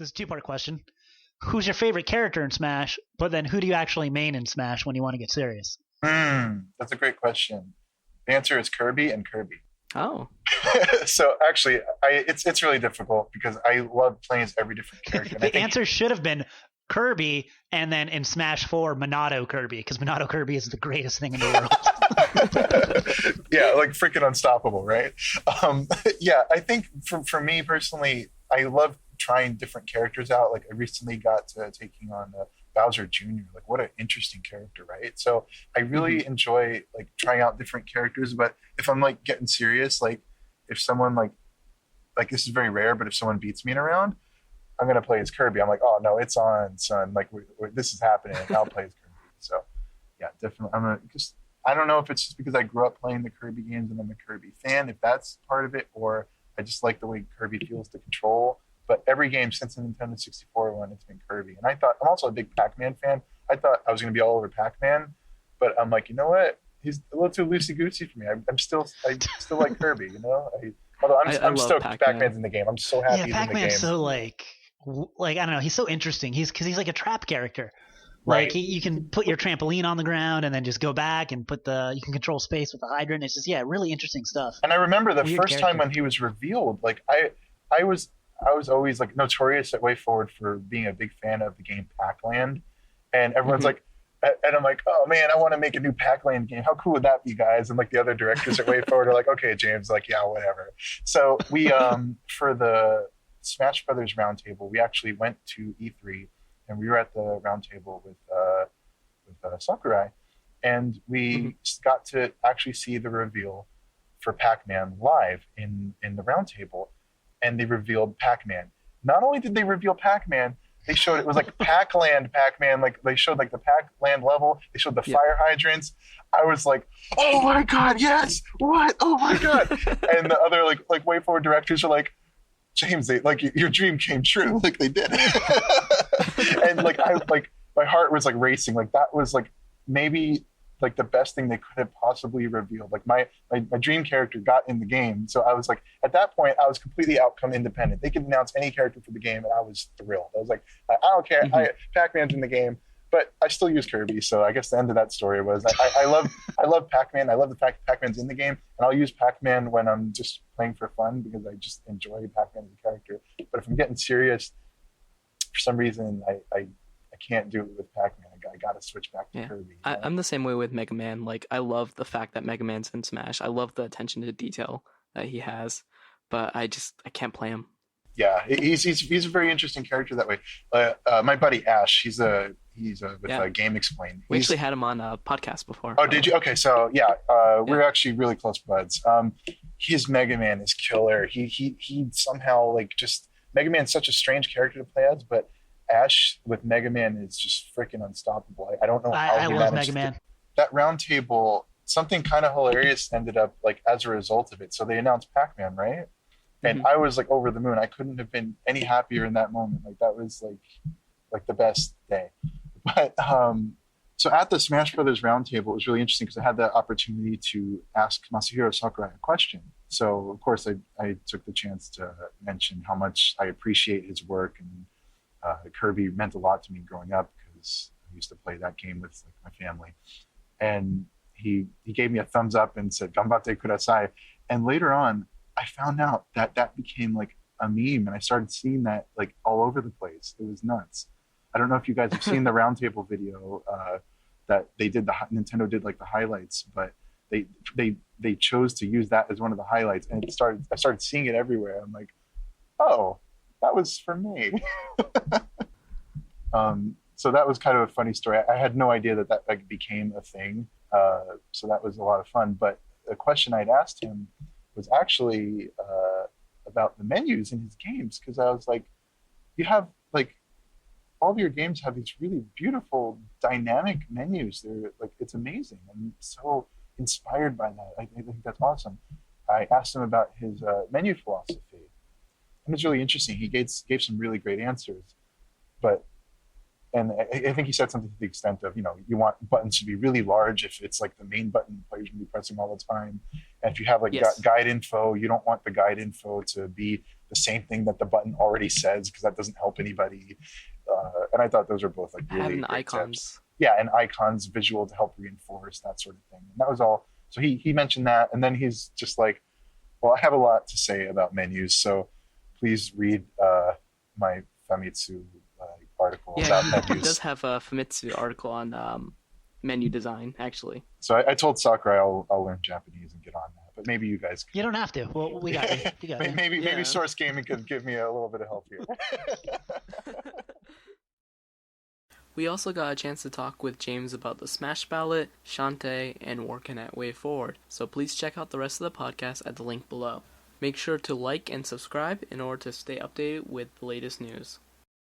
This is a two-part question. Who's your favorite character in Smash? But then who do you actually main in Smash when you want to get serious? That's a great question. The answer is Kirby and Kirby. Oh. So actually, it's really difficult because I love playing as every different character. The answer should have been Kirby, and then in Smash 4, Monado Kirby, because Monado Kirby is the greatest thing in the world. Yeah, like freaking unstoppable, right? Yeah, I think for me personally, I love trying different characters out. Like I recently got to taking on Bowser Jr. Like what an interesting character, right? So I really enjoy like trying out different characters. But if I'm like getting serious, like if someone like this is very rare, but if someone beats me in a round, I'm gonna play as Kirby. I'm like, oh no, it's on, son. Like this is happening. I'll play as Kirby. So yeah, definitely. I don't know if it's just because I grew up playing the Kirby games and I'm a Kirby fan, if that's part of it, or I just like the way Kirby feels to control. But every game since the Nintendo 64 one, it's been Kirby. And I'm also a big Pac-Man fan. I thought I was going to be all over Pac-Man, but I'm like, you know what? He's a little too loosey-goosey for me. I still like Kirby, you know? Although I'm stoked Pac-Man's in the game. I'm so happy he's in the game. Pac-Man's so like I don't know. He's so interesting. Because he's like a trap character. Like you can put your trampoline on the ground and then just go back and you can control space with the hydrant. It's just really interesting stuff. And I remember the first time when he was revealed, like I was always like notorious at WayForward for being a big fan of the game Pac-Land, and everyone's like, and I'm like, oh man, I want to make a new Pac-Land game. How cool would that be, guys? And like the other directors at WayForward are like, okay, James, like yeah, whatever. So we for the Smash Brothers roundtable, we actually went to E3 and we were at the roundtable with Sakurai, and we got to actually see the reveal for Pac-Man live in the roundtable. And they revealed Pac-Man. Not only did they reveal Pac-Man, they showed it was like Pac-Land Pac-Man. Like they showed like the Pac-Land level. They showed the fire hydrants. I was like, oh my god, yes! What? Oh my god! And the other like WayForward directors are like, James, your dream came true. Like they did. And like my heart was like racing. Like that was like maybe like the best thing they could have possibly revealed. Like my dream character got in the game. So I was like, at that point, I was completely outcome independent. They could announce any character for the game and I was thrilled. I was like, I don't care. Pac-Man's in the game, but I still use Kirby. So I guess the end of that story was I love Pac-Man. I love the fact Pac-Man's in the game, and I'll use Pac-Man when I'm just playing for fun because I just enjoy Pac-Man as a character. But if I'm getting serious, for some reason, I can't do it with Pac-Man. I gotta switch back to Kirby. I'm the same way with Mega Man. Like I love the fact that Mega Man's in Smash. I love the attention to detail that he has, but I can't play him. Yeah, he's a very interesting character that way. My buddy Ash, he's with Game Explain. We actually had him on a podcast before. Oh, did you? Okay, so yeah, we're actually really close buds. His Mega Man is killer. He somehow like just Mega Man's such a strange character to play as, but Ash with Mega Man is just freaking unstoppable. I don't know how I love Mega Man. That round table, something kind of hilarious ended up like as a result of it. So they announced Pac-Man, right? And I was like over the moon. I couldn't have been any happier in that moment. Like that was like the best day. But so at the Smash Brothers roundtable, it was really interesting because I had the opportunity to ask Masahiro Sakurai a question. So of course I took the chance to mention how much I appreciate his work, and Kirby meant a lot to me growing up because I used to play that game with like my family. And he gave me a thumbs up and said, "Ganbatte kudasai." And later on, I found out that became like a meme, and I started seeing that like all over the place. It was nuts. I don't know if you guys have seen the roundtable video that they did. Nintendo did like the highlights, but they chose to use that as one of the highlights, and I started seeing it everywhere. I'm like, oh, that was for me. So that was kind of a funny story. I had no idea that like became a thing. So that was a lot of fun. But the question I'd asked him was actually about the menus in his games, because I was like, you have like all of your games have these really beautiful dynamic menus. They're like, it's amazing. I'm so inspired by that. I think that's awesome. I asked him about his menu philosophy. And it's really interesting. He gave some really great answers, and I think he said something to the extent of, you want buttons to be really large if it's like the main button players can be pressing all the time. And if you have like guide info, you don't want the guide info to be the same thing that the button already says, because that doesn't help anybody. And I thought those were both like really Having great icons. tips. Yeah, and icons, visual to help reinforce that sort of thing. And that was all. So he mentioned that, and then he's just like, well, I have a lot to say about menus, so please read my Famitsu article about Yeah, menus. he does have a Famitsu article on menu design, actually. So I told Sakurai I'll learn Japanese and get on that, but maybe you guys can. You don't have to. Well, we got you. You got it. Maybe Source Gaming could give me a little bit of help here. We also got a chance to talk with James about the Smash Ballot, Shantae, and working at WayForward, so please check out the rest of the podcast at the link below. Make sure to like and subscribe in order to stay updated with the latest news.